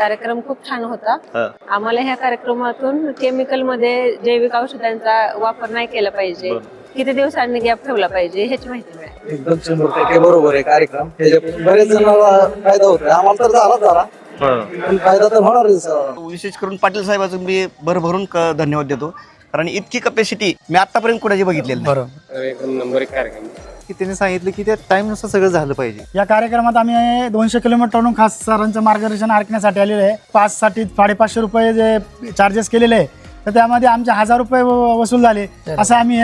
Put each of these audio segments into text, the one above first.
कार्यक्रम खूप छान होता. हा. आम्हाला ह्या कार्यक्रमातून केमिकल मध्ये जैविक औषधांचा वापर नाही केला पाहिजे, किती दिवसांनी गॅप ठेवला पाहिजे ह्याची माहिती मिळाली. एकदम 100% बरोबर आहे कार्यक्रम. त्याच्या बरेच जणांना फायदा होतोय. आम्हाला तर झाला पण फायदा तर होणारच. विशेष करून पाटील साहेबांचं मी भरभरून धन्यवाद देतो, कारण इतकी कपॅसिटी मी आतापर्यंत कुणाची बघितलेली नाही. बरोबर, एक नंबर एक कार्यक्रम की त्यांनी सांगितलं की त्या टाईमनुसार सगळं झालं पाहिजे. या कार्यक्रमात आम्ही 200 किलोमीटरहून खास सरांचं मार्गदर्शन ऐकण्यासाठी आलेले आहे. पाससाठी 550 रुपये जे चार्जेस केलेले आहे, तर त्यामध्ये आमचे 1000 रुपये वसूल झाले असं आम्ही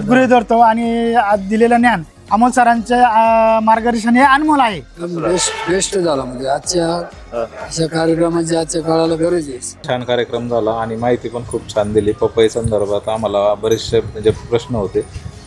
गृहीत धरतो. आणि आज दिलेलं ज्ञान अमोल सरांचे मार्गदर्शन हे अनमोल आहे. बेस्ट झाला म्हणजे आजच्या अशा कार्यक्रमाची आजच्या काळाला गरज आहे. छान कार्यक्रम झाला आणि माहिती पण खूप छान दिली. पपई संदर्भात आम्हाला बरेचसे म्हणजे प्रश्न होते,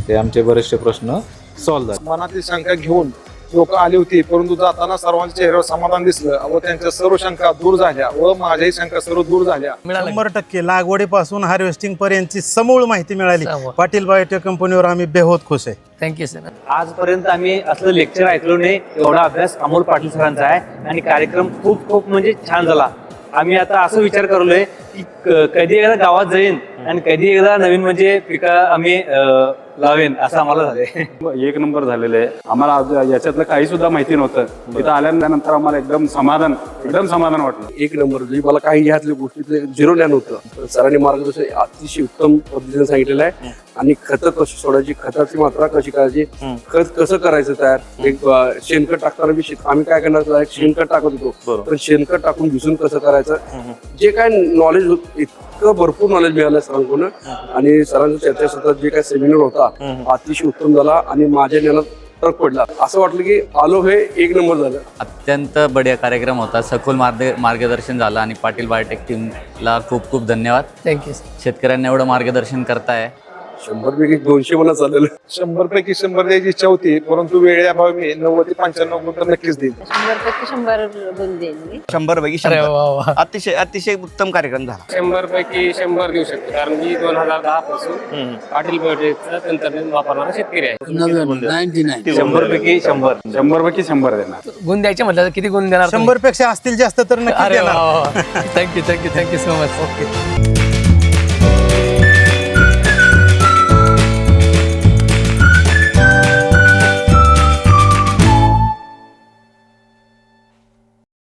ते आमचे बरेचसे प्रश्न सॉल्व्ह झाले. मनातील शंका घेऊन लोक आली होती, परंतु जाताना सर्वांच्या चेहऱ्यावर समाधान दिसलं व त्यांच्या सर्व शंका दूर झाल्या व माझ्याही शंका सर्व दूर झाल्या. 100% लागवडीपासून हार्वेस्टिंग पर्यंतची समूळ माहिती मिळाली. पाटील बायोटेक कंपनीवर आम्ही बेहोत खुश आहे. Thank you sir. आजपर्यंत आम्ही असलं लेक्चर ऐकलो नाही, एवढा अभ्यास अमोल पाटील सरांचा आहे आणि कार्यक्रम खूप खूप म्हणजे छान झाला. आम्ही आता असं विचार करलोय की कधी एकदा गावात जाईन आणि कधी एकदा नवीन म्हणजे पिकं आम्ही लावेन असं आम्हाला झालंय. एक नंबर झालेलं आहे. आम्हाला याच्यातलं काही सुद्धा माहिती नव्हतं. तिथं आल्यानंतर आम्हाला एकदम समाधान वाटलं. एक नंबर म्हणजे मला काही ह्यातल्या गोष्टीतले झिरो ज्ञान होतं. सरांनी मार्गदर्शन अतिशय उत्तम पद्धतीने सांगितलेलं आहे. आणि खतं कशी सोडायची, खताची मात्रा कशी करायची, खत कसं करायचं तयार. एक शेणखत टाकताना बी आम्ही काय करणार, शेणखत टाकत होतो, पण शेणखत टाकून भिजून कसं करायचं, जे काय नॉलेज इतकं भरपूर नॉलेज मिळालं सरांकडून. आणि सरांच्या चर्चासत्रात जे काय सेमिनार होता अतिशय उत्तम झाला आणि माझ्या ज्ञानात फरक पडला. असं वाटलं की आलो हे एक नंबर झालं. अत्यंत बढिया कार्यक्रम होता. सखोल मार्गदर्शन झालं आणि पाटील बायोटेक टीमला खूप खूप धन्यवाद. थँक्यू. शेतकऱ्यांना एवढं मार्गदर्शन करताय. 100पैकी 200 मनात चाललेलं. 100पैकी 100 द्यायची इच्छा होती, परंतु वेळेअभावी मी 90 ते 95 गुण तर नक्कीच देईन. 100पैकी 100 गुण देईन मी. 100पैकी 100. अतिशय अतिशय उत्तम कार्यक्रम झाला. 100पैकी 100 देऊ शकतो, कारण मी 2010 पासून पाटील बायोटेकचं तंत्रज्ञान वापरणारा शेतकरी आहे. 99 100पैकी 100. 100पैकी 100 देणार. गुण द्यायचे म्हटलं तर किती गुण देणार? 100 पेक्षा असतील जास्त तर नक्की देणार. Thank you so much. ओके.